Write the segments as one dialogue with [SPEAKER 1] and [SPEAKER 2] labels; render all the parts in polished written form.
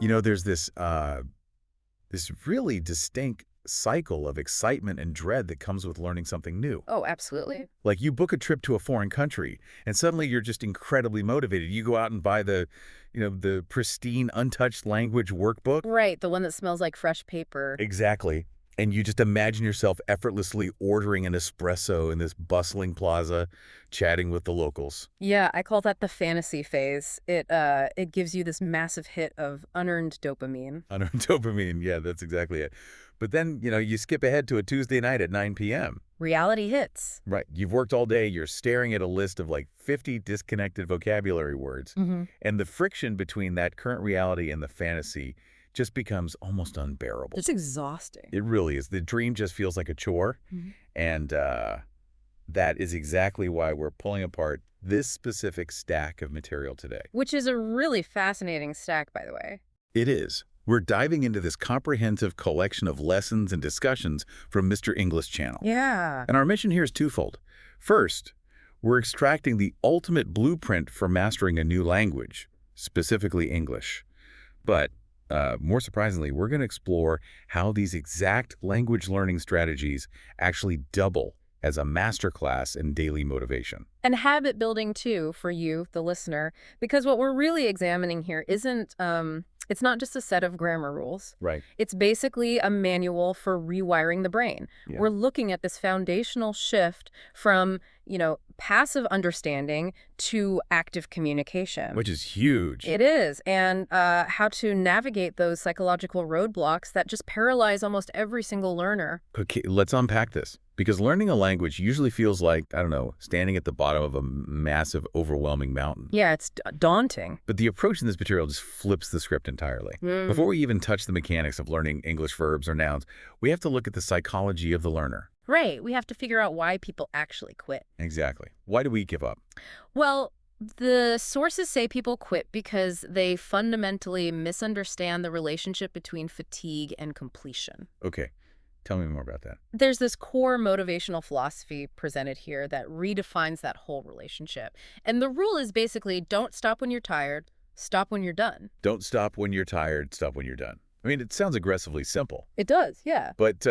[SPEAKER 1] There's this really distinct cycle of excitement and dread that comes with learning something new.
[SPEAKER 2] Oh, absolutely.
[SPEAKER 1] Like you book a trip to a foreign country and suddenly you're just incredibly motivated. You go out and buy the pristine, untouched language workbook.
[SPEAKER 2] Right, the one that smells like fresh paper.
[SPEAKER 1] Exactly. And you just imagine yourself effortlessly ordering an espresso in this bustling plaza, chatting with the locals.
[SPEAKER 2] Yeah, I call that the fantasy phase. It gives you this massive hit of unearned dopamine.
[SPEAKER 1] Unearned dopamine. Yeah, that's exactly it. But then, you skip ahead to a Tuesday night at 9 p.m.
[SPEAKER 2] Reality hits.
[SPEAKER 1] Right. You've worked all day. You're staring at a list of like 50 disconnected vocabulary words. And the friction between that current reality and the fantasy just becomes almost unbearable.
[SPEAKER 2] It's exhausting.
[SPEAKER 1] It really is. The dream just feels like a chore. And that is exactly why we're pulling apart this specific stack of material today.
[SPEAKER 2] Which is a really fascinating stack, by the way.
[SPEAKER 1] It is. We're diving into this comprehensive collection of lessons and discussions from Mr. English Channel.
[SPEAKER 2] Yeah.
[SPEAKER 1] And our mission here is twofold. First, we're extracting the ultimate blueprint for mastering a new language, specifically English. But more surprisingly, we're going to explore how these exact language learning strategies actually double as a masterclass in daily motivation.
[SPEAKER 2] And habit building, too, for you, the listener, because what we're really examining here isn't, it's not just a set of grammar rules.
[SPEAKER 1] Right.
[SPEAKER 2] It's basically a manual for rewiring the brain.
[SPEAKER 1] Yeah.
[SPEAKER 2] We're looking at this foundational shift from, passive understanding to active communication.
[SPEAKER 1] Which is huge.
[SPEAKER 2] It is. And how to navigate those psychological roadblocks that just paralyze almost every single learner.
[SPEAKER 1] Okay, let's unpack this. Because learning a language usually feels like, standing at the bottom of a massive, overwhelming mountain.
[SPEAKER 2] Yeah, it's daunting.
[SPEAKER 1] But the approach in this material just flips the script entirely. Before we even touch the mechanics of learning English verbs or nouns, we have to look at the psychology of the learner.
[SPEAKER 2] Right. We have to figure out why people actually quit.
[SPEAKER 1] Exactly. Why do we give up?
[SPEAKER 2] Well, the sources say people quit because they fundamentally misunderstand the relationship between fatigue and completion.
[SPEAKER 1] Okay. Tell me more about that.
[SPEAKER 2] There's this core motivational philosophy presented here that redefines that whole relationship. And the rule is basically don't stop when you're tired, stop when you're done.
[SPEAKER 1] Don't stop when you're tired, stop when you're done. I mean, it sounds aggressively simple.
[SPEAKER 2] It does, yeah.
[SPEAKER 1] But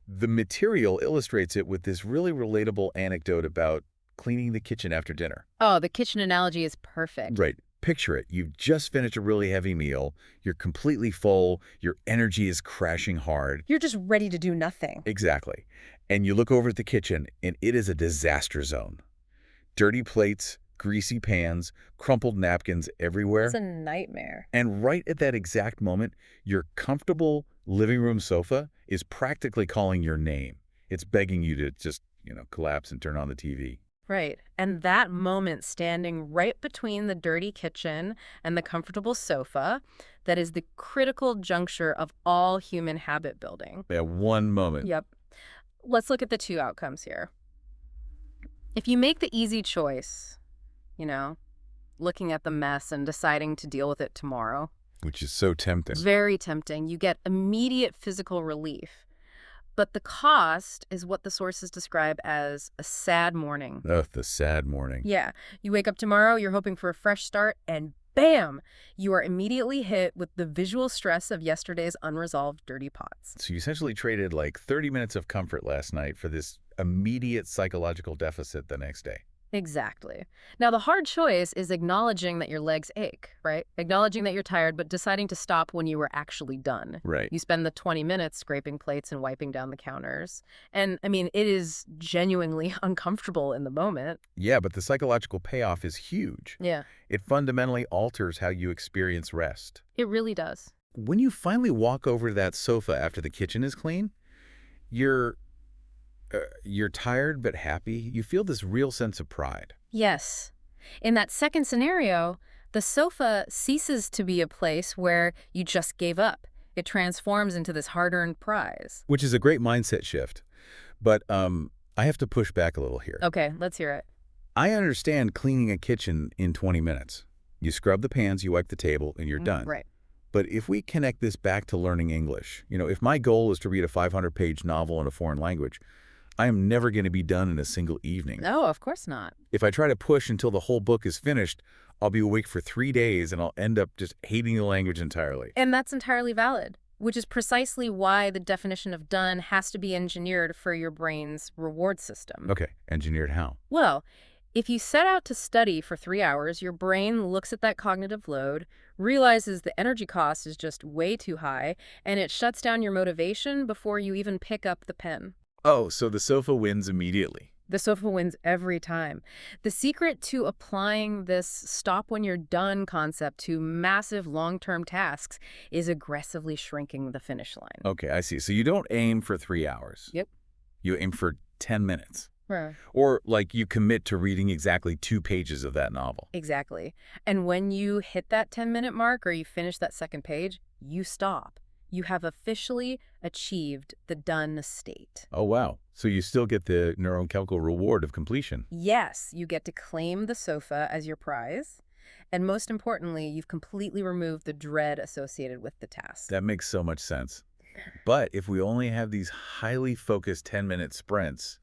[SPEAKER 1] the material illustrates it with this really relatable anecdote about cleaning the kitchen after dinner.
[SPEAKER 2] Oh, the kitchen analogy is perfect.
[SPEAKER 1] Right. Picture it. You've just finished a really heavy meal. You're completely full. Your energy is crashing hard.
[SPEAKER 2] You're just ready to do nothing.
[SPEAKER 1] Exactly. And you look over at the kitchen, and it is a disaster zone. Dirty plates, greasy pans, crumpled napkins everywhere.
[SPEAKER 2] It's a nightmare.
[SPEAKER 1] And right at that exact moment, your comfortable living room sofa is practically calling your name. It's begging you to just, collapse and turn on the TV.
[SPEAKER 2] Right. And that moment standing right between the dirty kitchen and the comfortable sofa, that is the critical juncture of all human habit building.
[SPEAKER 1] Yeah, one moment.
[SPEAKER 2] Yep. Let's look at the two outcomes here. If you make the easy choice, looking at the mess and deciding to deal with it tomorrow.
[SPEAKER 1] Which is so tempting.
[SPEAKER 2] Very tempting. You get immediate physical relief. But the cost is what the sources describe as a sad morning.
[SPEAKER 1] Oh, the sad morning.
[SPEAKER 2] Yeah. You wake up tomorrow, you're hoping for a fresh start, and bam! You are immediately hit with the visual stress of yesterday's unresolved dirty pots.
[SPEAKER 1] So you essentially traded like 30 minutes of comfort last night for this immediate psychological deficit the next day.
[SPEAKER 2] Exactly. Now, the hard choice is acknowledging that your legs ache, right? Acknowledging that you're tired, but deciding to stop when you were actually done.
[SPEAKER 1] Right.
[SPEAKER 2] You spend the 20 minutes scraping plates and wiping down the counters. And, it is genuinely uncomfortable in the moment.
[SPEAKER 1] Yeah, but the psychological payoff is huge.
[SPEAKER 2] Yeah.
[SPEAKER 1] It fundamentally alters how you experience rest.
[SPEAKER 2] It really does.
[SPEAKER 1] When you finally walk over to that sofa after the kitchen is clean, you're tired but happy. You feel this real sense of pride.
[SPEAKER 2] Yes. In that second scenario, the sofa ceases to be a place where you just gave up. It transforms into this hard-earned prize.
[SPEAKER 1] Which is a great mindset shift. But I have to push back a little here.
[SPEAKER 2] Okay, let's hear it.
[SPEAKER 1] I understand cleaning a kitchen in 20 minutes. You scrub the pans, you wipe the table, and you're done.
[SPEAKER 2] Right.
[SPEAKER 1] But if we connect this back to learning English, if my goal is to read a 500-page novel in a foreign language, I am never going to be done in a single evening.
[SPEAKER 2] No, of course not.
[SPEAKER 1] If I try to push until the whole book is finished, I'll be awake for 3 days and I'll end up just hating the language entirely.
[SPEAKER 2] And that's entirely valid, which is precisely why the definition of done has to be engineered for your brain's reward system.
[SPEAKER 1] Okay, engineered how?
[SPEAKER 2] Well, if you set out to study for 3 hours, your brain looks at that cognitive load, realizes the energy cost is just way too high, and it shuts down your motivation before you even pick up the pen.
[SPEAKER 1] Oh, so the sofa wins immediately.
[SPEAKER 2] The sofa wins every time. The secret to applying this stop when you're done concept to massive long-term tasks is aggressively shrinking the finish line.
[SPEAKER 1] Okay, I see. So you don't aim for 3 hours.
[SPEAKER 2] Yep.
[SPEAKER 1] You aim for 10 minutes.
[SPEAKER 2] Right.
[SPEAKER 1] Or like you commit to reading exactly 2 pages of that novel.
[SPEAKER 2] Exactly. And when you hit that 10-minute mark or you finish that second page, you stop. You have officially achieved the done state.
[SPEAKER 1] Oh, wow. So you still get the neurochemical reward of completion.
[SPEAKER 2] Yes, you get to claim the sofa as your prize. And most importantly, you've completely removed the dread associated with the task.
[SPEAKER 1] That makes so much sense. But if we only have these highly focused 10-minute sprints,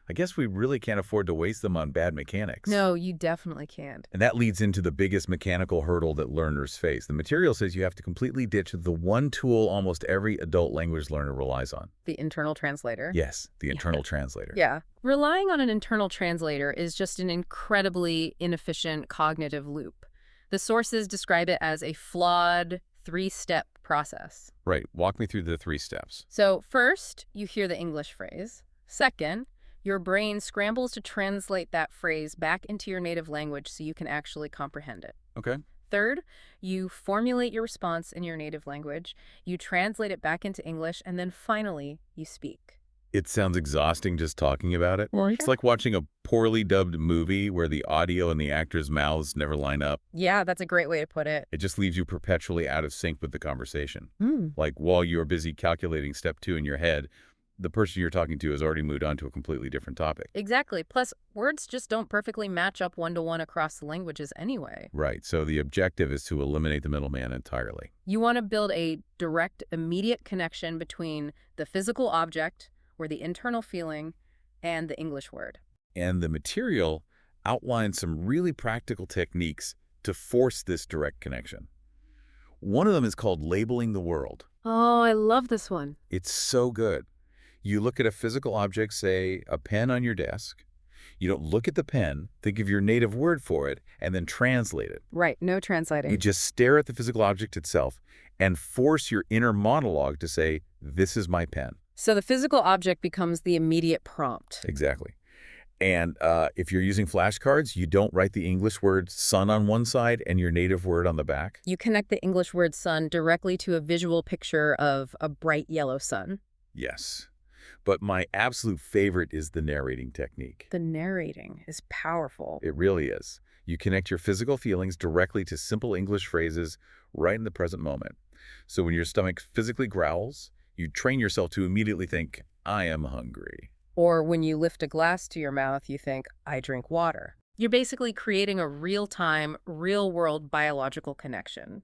[SPEAKER 1] I guess we really can't afford to waste them on bad mechanics.
[SPEAKER 2] No, you definitely can't.
[SPEAKER 1] And that leads into the biggest mechanical hurdle that learners face. The material says you have to completely ditch the one tool almost every adult language learner relies on.
[SPEAKER 2] The internal translator.
[SPEAKER 1] Yes, the internal translator.
[SPEAKER 2] Yeah. Relying on an internal translator is just an incredibly inefficient cognitive loop. The sources describe it as a flawed 3-step process.
[SPEAKER 1] Right. Walk me through the 3 steps.
[SPEAKER 2] So first, you hear the English phrase. Second, your brain scrambles to translate that phrase back into your native language so you can actually comprehend it.
[SPEAKER 1] Okay.
[SPEAKER 2] Third, you formulate your response in your native language, you translate it back into English, and then finally, you speak.
[SPEAKER 1] It sounds exhausting just talking about it.
[SPEAKER 2] Right.
[SPEAKER 1] It's like watching a poorly dubbed movie where the audio and the actors' mouths never line up.
[SPEAKER 2] Yeah, that's a great way to put it.
[SPEAKER 1] It just leaves you perpetually out of sync with the conversation.
[SPEAKER 2] Hmm.
[SPEAKER 1] Like while you're busy calculating step 2 in your head, the person you're talking to has already moved on to a completely different topic.
[SPEAKER 2] Exactly. Plus, words just don't perfectly match up one-to-one across the languages anyway.
[SPEAKER 1] Right. So the objective is to eliminate the middleman entirely.
[SPEAKER 2] You want to build a direct, immediate connection between the physical object, or the internal feeling, and the English word.
[SPEAKER 1] And the material outlines some really practical techniques to force this direct connection. One of them is called labeling the world.
[SPEAKER 2] Oh, I love this one.
[SPEAKER 1] It's so good. You look at a physical object, say a pen on your desk. You don't look at the pen, think of your native word for it, and then translate it.
[SPEAKER 2] Right, no translating.
[SPEAKER 1] You just stare at the physical object itself and force your inner monologue to say, this is my pen.
[SPEAKER 2] So the physical object becomes the immediate prompt.
[SPEAKER 1] Exactly. And if you're using flashcards, you don't write the English word sun on one side and your native word on the back.
[SPEAKER 2] You connect the English word sun directly to a visual picture of a bright yellow sun.
[SPEAKER 1] Yes. But my absolute favorite is the narrating technique.
[SPEAKER 2] The narrating is powerful.
[SPEAKER 1] It really is. You connect your physical feelings directly to simple English phrases right in the present moment. So when your stomach physically growls, you train yourself to immediately think, I am hungry.
[SPEAKER 2] Or when you lift a glass to your mouth, you think, I drink water. You're basically creating a real-time, real-world biological connection.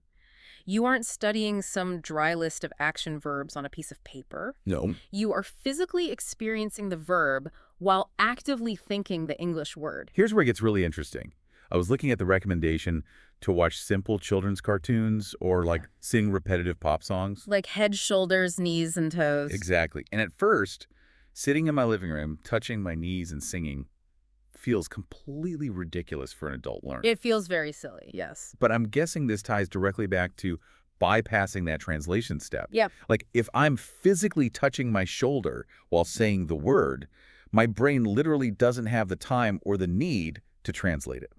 [SPEAKER 2] You aren't studying some dry list of action verbs on a piece of paper.
[SPEAKER 1] No.
[SPEAKER 2] You are physically experiencing the verb while actively thinking the English word.
[SPEAKER 1] Here's where it gets really interesting. I was looking at the recommendation to watch simple children's cartoons or like sing repetitive pop songs.
[SPEAKER 2] Like head, shoulders, knees, and toes.
[SPEAKER 1] Exactly. And at first, sitting in my living room, touching my knees and singing feels completely ridiculous for an adult learner.
[SPEAKER 2] It feels very silly, yes.
[SPEAKER 1] But I'm guessing this ties directly back to bypassing that translation step.
[SPEAKER 2] Yeah.
[SPEAKER 1] Like if I'm physically touching my shoulder while saying the word, my brain literally doesn't have the time or the need to translate it.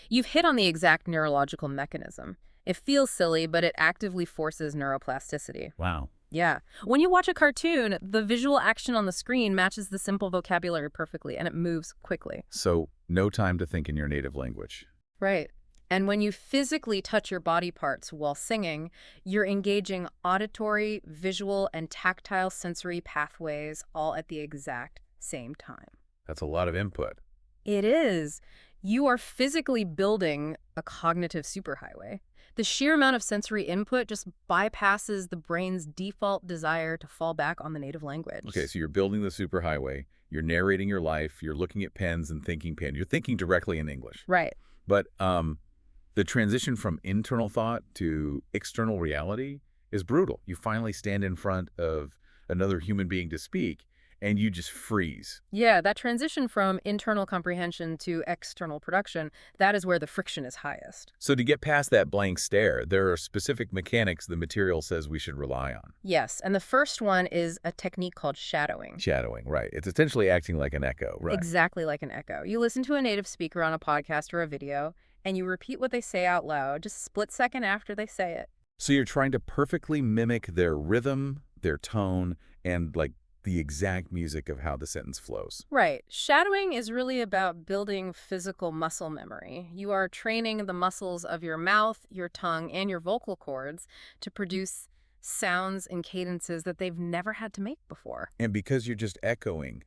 [SPEAKER 2] You've hit on the exact neurological mechanism. It feels silly, but it actively forces neuroplasticity.
[SPEAKER 1] Wow.
[SPEAKER 2] Yeah. When you watch a cartoon, the visual action on the screen matches the simple vocabulary perfectly, and it moves quickly.
[SPEAKER 1] So no time to think in your native language.
[SPEAKER 2] Right. And when you physically touch your body parts while singing, you're engaging auditory, visual, and tactile sensory pathways all at the exact same time.
[SPEAKER 1] That's a lot of input.
[SPEAKER 2] It is. You are physically building a cognitive superhighway. The sheer amount of sensory input just bypasses the brain's default desire to fall back on the native language.
[SPEAKER 1] Okay, so you're building the superhighway. You're narrating your life. You're looking at pens and thinking pen. You're thinking directly in English.
[SPEAKER 2] Right.
[SPEAKER 1] But the transition from internal thought to external reality is brutal. You finally stand in front of another human being to speak, and you just freeze.
[SPEAKER 2] Yeah, that transition from internal comprehension to external production, that is where the friction is highest.
[SPEAKER 1] So to get past that blank stare, there are specific mechanics the material says we should rely on.
[SPEAKER 2] Yes, and the first one is a technique called shadowing.
[SPEAKER 1] Shadowing, right. It's essentially acting like an echo, right.
[SPEAKER 2] Exactly like an echo. You listen to a native speaker on a podcast or a video, and you repeat what they say out loud, just a split second after they say it.
[SPEAKER 1] So you're trying to perfectly mimic their rhythm, their tone, and like the exact music of how the sentence flows.
[SPEAKER 2] Right. Shadowing is really about building physical muscle memory. You are training the muscles of your mouth, your tongue, and your vocal cords to produce sounds and cadences that they've never had to make before.
[SPEAKER 1] And because you're just echoing,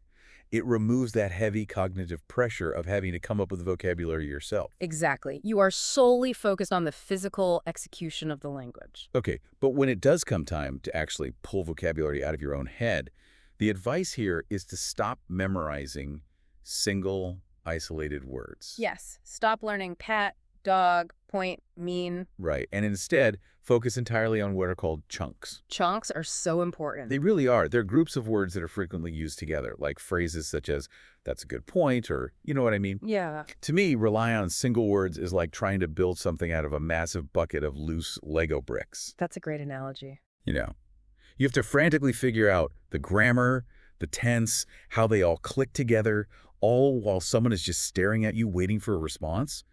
[SPEAKER 1] it removes that heavy cognitive pressure of having to come up with the vocabulary yourself.
[SPEAKER 2] Exactly. You are solely focused on the physical execution of the language.
[SPEAKER 1] Okay, but when it does come time to actually pull vocabulary out of your own head, the advice here is to stop memorizing single, isolated words.
[SPEAKER 2] Yes. Stop learning pat, dog, point, mean.
[SPEAKER 1] Right, and instead, focus entirely on what are called chunks.
[SPEAKER 2] Chunks are so important.
[SPEAKER 1] They really are. They're groups of words that are frequently used together, like phrases such as, that's a good point, or you know what I mean?
[SPEAKER 2] Yeah.
[SPEAKER 1] To me, rely on single words is like trying to build something out of a massive bucket of loose Lego bricks.
[SPEAKER 2] That's a great analogy.
[SPEAKER 1] You know, you have to frantically figure out the grammar, the tense, how they all click together, all while someone is just staring at you waiting for a response.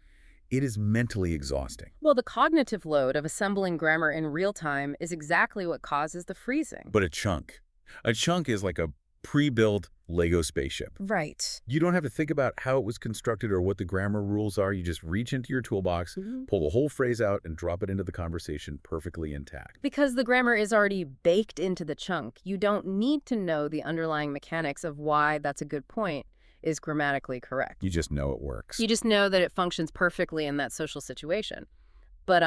[SPEAKER 1] It is mentally exhausting.
[SPEAKER 2] Well, the cognitive load of assembling grammar in real time is exactly what causes the freezing.
[SPEAKER 1] But a chunk is like a pre-built Lego spaceship.
[SPEAKER 2] Right.
[SPEAKER 1] You don't have to think about how it was constructed or what the grammar rules are. You just reach into your toolbox, pull the whole phrase out, and drop it into the conversation perfectly intact.
[SPEAKER 2] Because the grammar is already baked into the chunk, you don't need to know the underlying mechanics of why that's a good point is grammatically correct.
[SPEAKER 1] You just know it works.
[SPEAKER 2] You just know that it functions perfectly in that social situation. But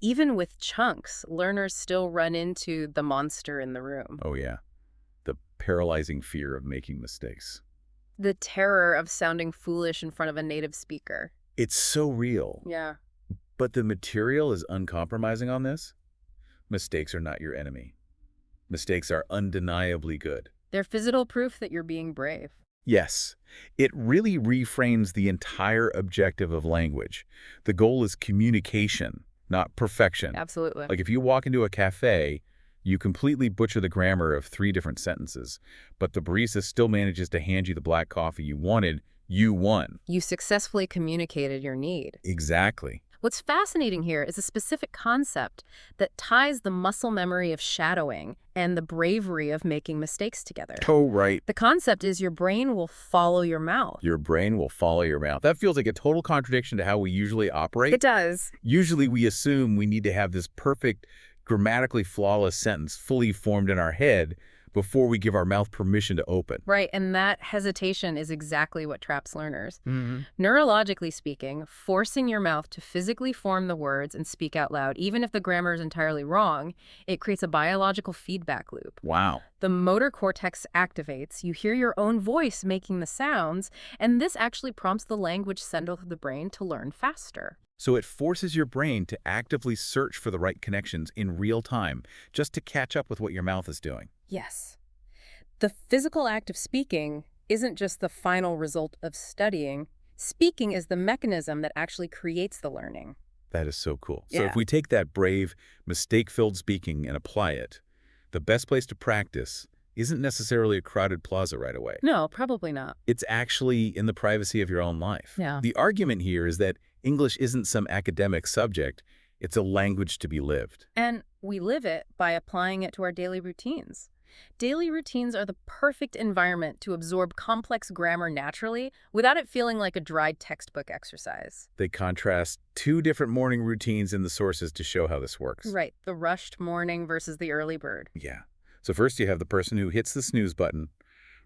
[SPEAKER 2] even with chunks, learners still run into the monster in the room.
[SPEAKER 1] Oh, yeah. The paralyzing fear of making mistakes.
[SPEAKER 2] The terror of sounding foolish in front of a native speaker.
[SPEAKER 1] It's so real.
[SPEAKER 2] Yeah.
[SPEAKER 1] But the material is uncompromising on this. Mistakes are not your enemy. Mistakes are undeniably good.
[SPEAKER 2] They're physical proof that you're being brave.
[SPEAKER 1] Yes, it really reframes the entire objective of language. The goal is communication, not perfection.
[SPEAKER 2] Absolutely.
[SPEAKER 1] Like if you walk into a cafe, you completely butcher the grammar of 3 different sentences, but the barista still manages to hand you the black coffee you wanted, you won.
[SPEAKER 2] You successfully communicated your need.
[SPEAKER 1] Exactly.
[SPEAKER 2] What's fascinating here is a specific concept that ties the muscle memory of shadowing and the bravery of making mistakes together.
[SPEAKER 1] Oh, right.
[SPEAKER 2] The concept is your brain will follow your mouth.
[SPEAKER 1] Your brain will follow your mouth. That feels like a total contradiction to how we usually operate.
[SPEAKER 2] It does.
[SPEAKER 1] Usually we assume we need to have this perfect, grammatically flawless sentence fully formed in our head before we give our mouth permission to open.
[SPEAKER 2] Right, and that hesitation is exactly what traps learners.
[SPEAKER 1] Mm-hmm.
[SPEAKER 2] Neurologically speaking, forcing your mouth to physically form the words and speak out loud, even if the grammar is entirely wrong, it creates a biological feedback loop.
[SPEAKER 1] Wow.
[SPEAKER 2] The motor cortex activates, you hear your own voice making the sounds, and this actually prompts the language central of the brain to learn faster.
[SPEAKER 1] So it forces your brain to actively search for the right connections in real time, just to catch up with what your mouth is doing.
[SPEAKER 2] Yes. The physical act of speaking isn't just the final result of studying. Speaking is the mechanism that actually creates the learning.
[SPEAKER 1] That is so cool. So
[SPEAKER 2] Yeah.
[SPEAKER 1] if we take that brave, mistake-filled speaking and apply it, the best place to practice isn't necessarily a crowded plaza right away.
[SPEAKER 2] No, probably not.
[SPEAKER 1] It's actually in the privacy of your own life.
[SPEAKER 2] Yeah.
[SPEAKER 1] The argument here is that English isn't some academic subject. It's a language to be lived.
[SPEAKER 2] And we live it by applying it to our daily routines. Daily routines are the perfect environment to absorb complex grammar naturally without it feeling like a dry textbook exercise.
[SPEAKER 1] They contrast 2 different morning routines in the sources to show how this works.
[SPEAKER 2] Right, the rushed morning versus the early bird.
[SPEAKER 1] Yeah. So first you have the person who hits the snooze button,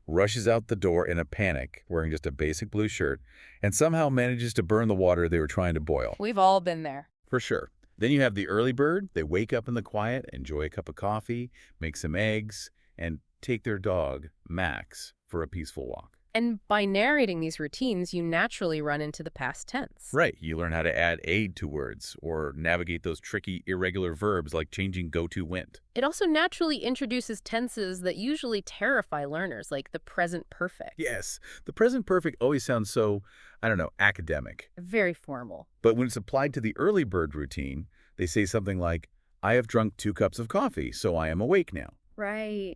[SPEAKER 1] rushes out the door in a panic, wearing just a basic blue shirt, and somehow manages to burn the water they were trying to boil.
[SPEAKER 2] We've all been there.
[SPEAKER 1] For sure. Then you have the early bird. They wake up in the quiet, enjoy a cup of coffee, make some eggs, and take their dog, Max, for a peaceful walk.
[SPEAKER 2] And by narrating these routines, you naturally run into the past tense.
[SPEAKER 1] Right. You learn how to add aid to words or navigate those tricky, irregular verbs like changing go to went.
[SPEAKER 2] It also naturally introduces tenses that usually terrify learners, like the present perfect.
[SPEAKER 1] Yes, the present perfect always sounds so, I don't know, academic.
[SPEAKER 2] Very formal.
[SPEAKER 1] But when it's applied to the early bird routine, they say something like, I have drunk 2 cups of coffee, so I am awake now.
[SPEAKER 2] Right.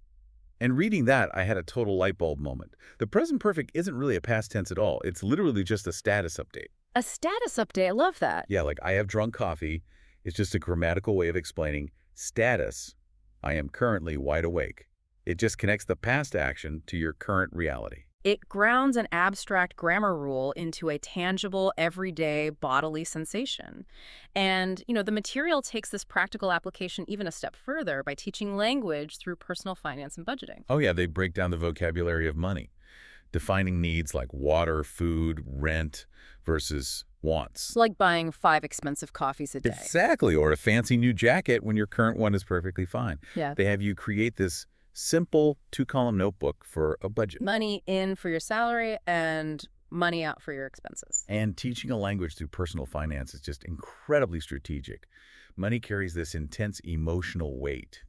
[SPEAKER 1] And reading that, I had a total light bulb moment. The present perfect isn't really a past tense at all. It's literally just a status update.
[SPEAKER 2] A status update. I love that.
[SPEAKER 1] Yeah, like I have drunk coffee. It's just a grammatical way of explaining status. I am currently wide awake. It just connects the past action to your current reality.
[SPEAKER 2] It grounds an abstract grammar rule into a tangible, everyday bodily sensation. And, the material takes this practical application even a step further by teaching language through personal finance and budgeting.
[SPEAKER 1] Oh yeah, they break down the vocabulary of money, defining needs like water, food, rent versus wants.
[SPEAKER 2] It's like buying 5 expensive coffees a day.
[SPEAKER 1] Exactly, or a fancy new jacket when your current one is perfectly fine.
[SPEAKER 2] Yeah.
[SPEAKER 1] They have you create this simple 2-column notebook for a budget.
[SPEAKER 2] Money in for your salary and money out for your expenses.
[SPEAKER 1] And teaching a language through personal finance is just incredibly strategic. Money carries this intense emotional weight,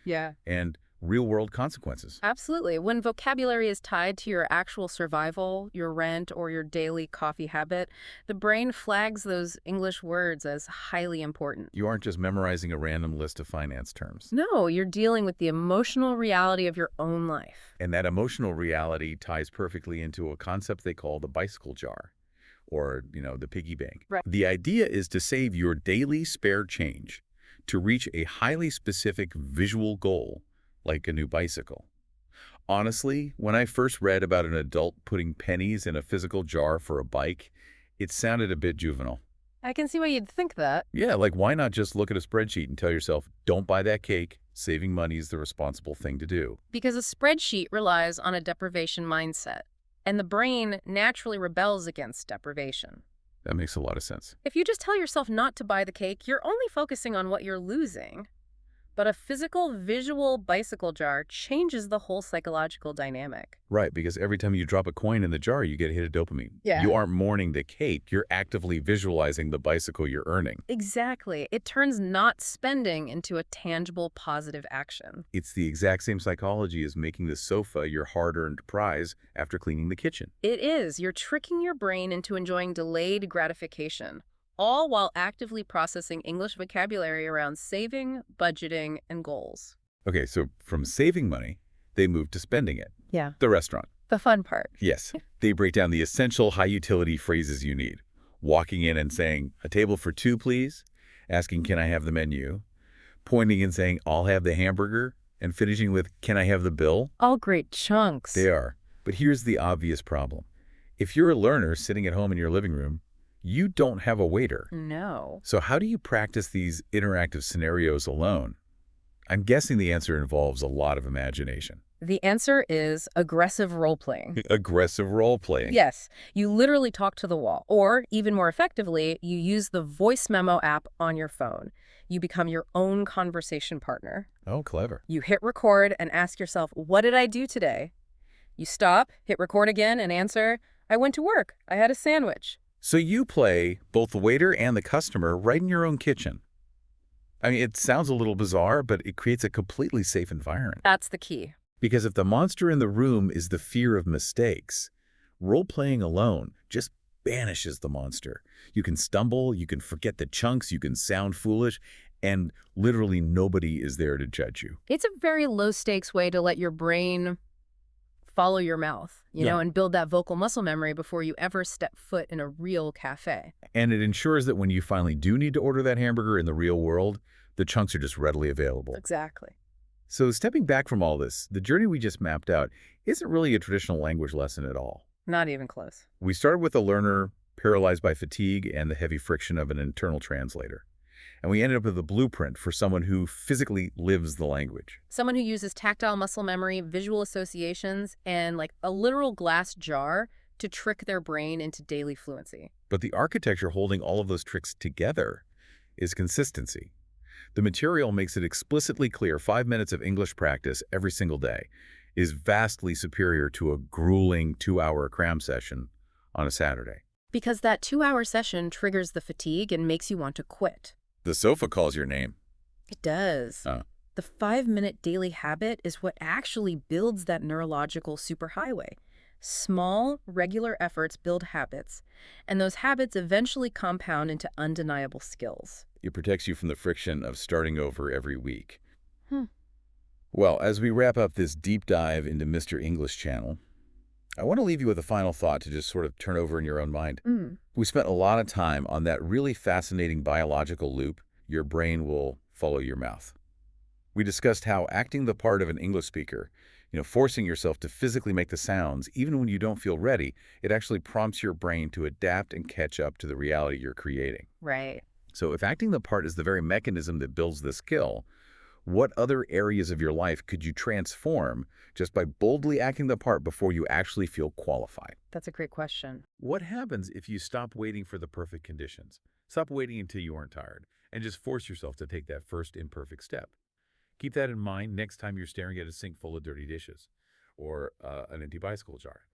[SPEAKER 2] Yeah.
[SPEAKER 1] and real-world consequences.
[SPEAKER 2] Absolutely. When vocabulary is tied to your actual survival, your rent, or your daily coffee habit, the brain flags those English words as highly important.
[SPEAKER 1] You aren't just memorizing a random list of finance terms.
[SPEAKER 2] No, you're dealing with the emotional reality of your own life.
[SPEAKER 1] And that emotional reality ties perfectly into a concept they call the bicycle jar, or, the piggy bank.
[SPEAKER 2] Right.
[SPEAKER 1] The idea is to save your daily spare change to reach a highly specific visual goal, like a new bicycle. Honestly, when I first read about an adult putting pennies in a physical jar for a bike, it sounded a bit juvenile.
[SPEAKER 2] I can see why you'd think that.
[SPEAKER 1] Yeah, like why not just look at a spreadsheet and tell yourself, don't buy that cake, saving money is the responsible thing to do.
[SPEAKER 2] Because a spreadsheet relies on a deprivation mindset, and the brain naturally rebels against deprivation.
[SPEAKER 1] That makes a lot of sense.
[SPEAKER 2] If you just tell yourself not to buy the cake, you're only focusing on what you're losing. But a physical, visual bicycle jar changes the whole psychological dynamic.
[SPEAKER 1] Right, because every time you drop a coin in the jar, you get a hit of dopamine.
[SPEAKER 2] Yeah.
[SPEAKER 1] You aren't mourning the cake, you're actively visualizing the bicycle you're earning.
[SPEAKER 2] Exactly. It turns not spending into a tangible, positive action.
[SPEAKER 1] It's the exact same psychology as making the sofa your hard-earned prize after cleaning the kitchen.
[SPEAKER 2] It is. You're tricking your brain into enjoying delayed gratification, all while actively processing English vocabulary around saving, budgeting, and goals.
[SPEAKER 1] Okay, so from saving money, they move to spending it.
[SPEAKER 2] Yeah.
[SPEAKER 1] The restaurant.
[SPEAKER 2] The fun part.
[SPEAKER 1] Yes, they break down the essential high-utility phrases you need. Walking in and saying, a table for 2, please. Asking, can I have the menu? Pointing and saying, I'll have the hamburger. And finishing with, can I have the bill?
[SPEAKER 2] All great chunks.
[SPEAKER 1] They are. But here's the obvious problem. If you're a learner sitting at home in your living room, you don't have a waiter.
[SPEAKER 2] No.
[SPEAKER 1] So how do you practice these interactive scenarios alone? I'm guessing the answer involves a lot of imagination.
[SPEAKER 2] The answer is aggressive role-playing.
[SPEAKER 1] Aggressive role-playing.
[SPEAKER 2] Yes, you literally talk to the wall. Or, even more effectively, you use the voice memo app on your phone. You become your own conversation partner.
[SPEAKER 1] Oh, clever.
[SPEAKER 2] You hit record and ask yourself, what did I do today? You stop, hit record again, and answer, I went to work. I had a sandwich.
[SPEAKER 1] So you play both the waiter and the customer right in your own kitchen. I mean, it sounds a little bizarre, but it creates a completely safe environment.
[SPEAKER 2] That's the key.
[SPEAKER 1] Because if the monster in the room is the fear of mistakes, role-playing alone just banishes the monster. You can stumble, you can forget the chunks, you can sound foolish, and literally nobody is there to judge you.
[SPEAKER 2] It's a very low-stakes way to let your brain follow your mouth, and build that vocal muscle memory before you ever step foot in a real cafe.
[SPEAKER 1] And it ensures that when you finally do need to order that hamburger in the real world, the chunks are just readily available.
[SPEAKER 2] Exactly.
[SPEAKER 1] So stepping back from all this, the journey we just mapped out isn't really a traditional language lesson at all.
[SPEAKER 2] Not even close.
[SPEAKER 1] We started with a learner paralyzed by fatigue and the heavy friction of an internal translator. And we ended up with a blueprint for someone who physically lives the language.
[SPEAKER 2] Someone who uses tactile muscle memory, visual associations, and like a literal glass jar to trick their brain into daily fluency.
[SPEAKER 1] But the architecture holding all of those tricks together is consistency. The material makes it explicitly clear 5 minutes of English practice every single day is vastly superior to a grueling 2-hour cram session on a Saturday.
[SPEAKER 2] Because that 2-hour session triggers the fatigue and makes you want to quit.
[SPEAKER 1] The sofa calls your name.
[SPEAKER 2] It does.
[SPEAKER 1] Uh,
[SPEAKER 2] The 5-minute daily habit is what actually builds that neurological superhighway. Small, regular efforts build habits, and those habits eventually compound into undeniable skills.
[SPEAKER 1] it protects you from the friction of starting over every week.
[SPEAKER 2] Hmm.
[SPEAKER 1] Well, as we wrap up this deep dive into Mr. English Channel, I want to leave you with a final thought to just sort of turn over in your own mind.
[SPEAKER 2] Mm.
[SPEAKER 1] We spent a lot of time on that really fascinating biological loop, your brain will follow your mouth. We discussed how acting the part of an English speaker, forcing yourself to physically make the sounds, even when you don't feel ready, it actually prompts your brain to adapt and catch up to the reality you're creating.
[SPEAKER 2] Right.
[SPEAKER 1] So if acting the part is the very mechanism that builds the skill, what other areas of your life could you transform just by boldly acting the part before you actually feel qualified?
[SPEAKER 2] That's a great question.
[SPEAKER 1] What happens if you stop waiting for the perfect conditions? Stop waiting until you aren't tired and just force yourself to take that first imperfect step. Keep that in mind next time you're staring at a sink full of dirty dishes or an empty bicycle jar.